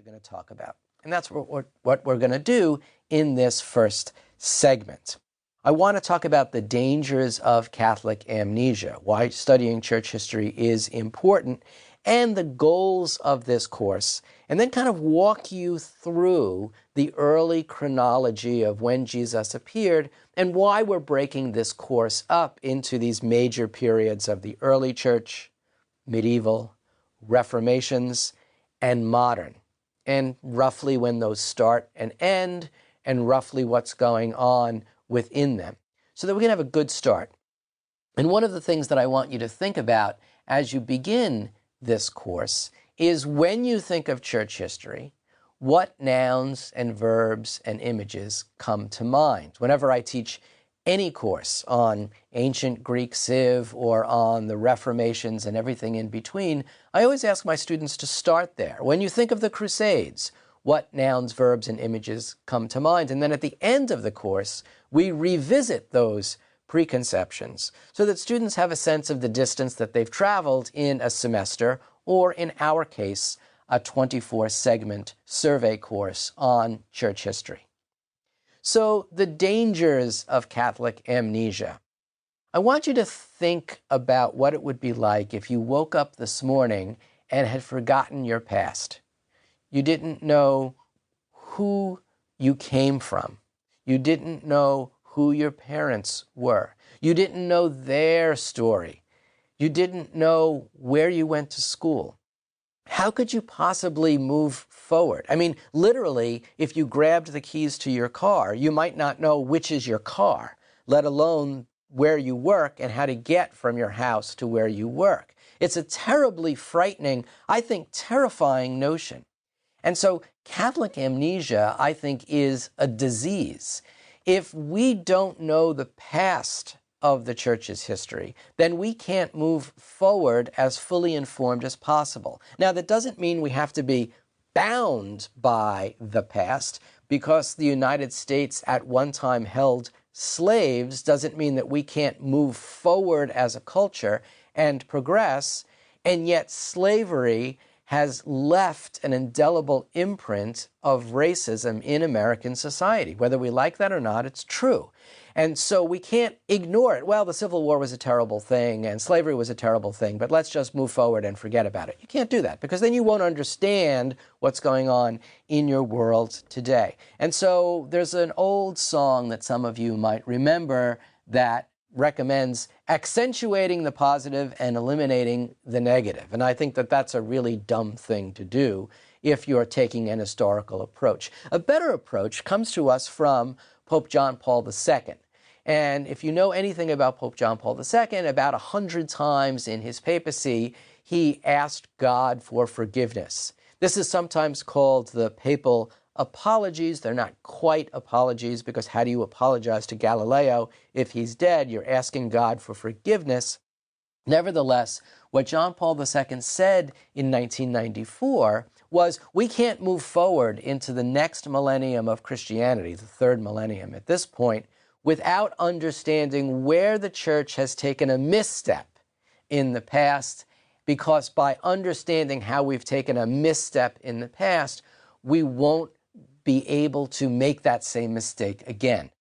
you're going to talk about. And that's what we're going to do in this first segment. I want to talk about the dangers of Catholic amnesia, why studying church history is important, and the goals of this course, and then kind of walk you through the early chronology of when Jesus appeared and why we're breaking this course up into these major periods of the early church, medieval, reformations, and modern, and roughly when those start and end, and roughly what's going on within them, so that we can have a good start. And one of the things that I want you to think about as you begin this course is when you think of church history, what nouns and verbs and images come to mind. Whenever I teach any course on ancient Greek civ or on the Reformations and everything in between, I always ask my students to start there. When you think of the Crusades, what nouns, verbs, and images come to mind? And then at the end of the course, we revisit those preconceptions so that students have a sense of the distance that they've traveled in a semester, or in our case, a 24-segment survey course on church history. So, the dangers of Catholic amnesia. I want you to think about what it would be like if you woke up this morning and had forgotten your past. You didn't know who you came from. You didn't know who your parents were. You didn't know their story. You didn't know where you went to school. How could you possibly move forward? I mean, literally, if you grabbed the keys to your car, you might not know which is your car, let alone where you work and how to get from your house to where you work. It's a terribly frightening, I think, terrifying notion. And so Catholic amnesia, I think, is a disease. If we don't know the past of the church's history, then we can't move forward as fully informed as possible. Now, that doesn't mean we have to be bound by the past. Because the United States at one time held slaves doesn't mean that we can't move forward as a culture and progress, and yet slavery has left an indelible imprint of racism in American society. Whether we like that or not, it's true. And so we can't ignore it. Well, the Civil War was a terrible thing and slavery was a terrible thing, but let's just move forward and forget about it. You can't do that because then you won't understand what's going on in your world today. And so there's an old song that some of you might remember that recommends accentuating the positive and eliminating the negative. And I think that that's a really dumb thing to do if you're taking an historical approach. A better approach comes to us from Pope John Paul II. And if you know anything about Pope John Paul II, about 100 times in his papacy, he asked God for forgiveness. This is sometimes called the papal apologies. They're not quite apologies, because how do you apologize to Galileo if he's dead? You're asking God for forgiveness. Nevertheless, what John Paul II said in 1994 was, we can't move forward into the next millennium of Christianity, the third millennium at this point, without understanding where the church has taken a misstep in the past, because by understanding how we've taken a misstep in the past, we won't be able to make that same mistake again.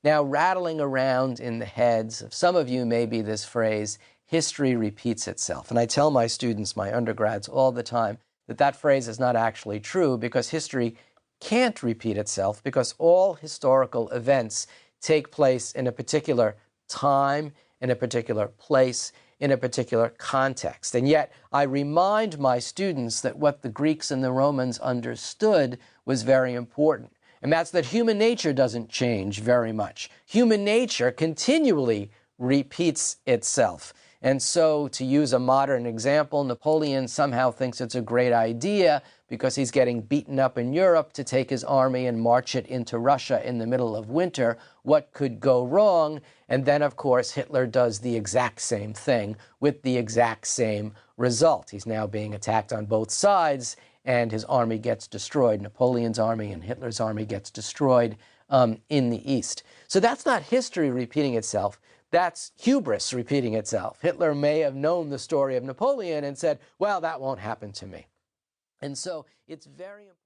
Now, rattling around in the heads of some of you may be this phrase, history repeats itself. And I tell my students, my undergrads, all the time that that phrase is not actually true, because history can't repeat itself, because all historical events take place in a particular time, in a particular place, in a particular context. And yet, I remind my students that what the Greeks and the Romans understood was very important. And that's that human nature doesn't change very much. Human nature continually repeats itself. And so, to use a modern example, Napoleon somehow thinks it's a great idea, because he's getting beaten up in Europe, to take his army and march it into Russia in the middle of winter. What could go wrong? And then, of course, Hitler does the exact same thing with the exact same result. He's now being attacked on both sides, and his army gets destroyed. Napoleon's army and Hitler's army gets destroyed in the East. So that's not history repeating itself. That's hubris repeating itself. Hitler may have known the story of Napoleon and said, well, that won't happen to me. And so it's very important.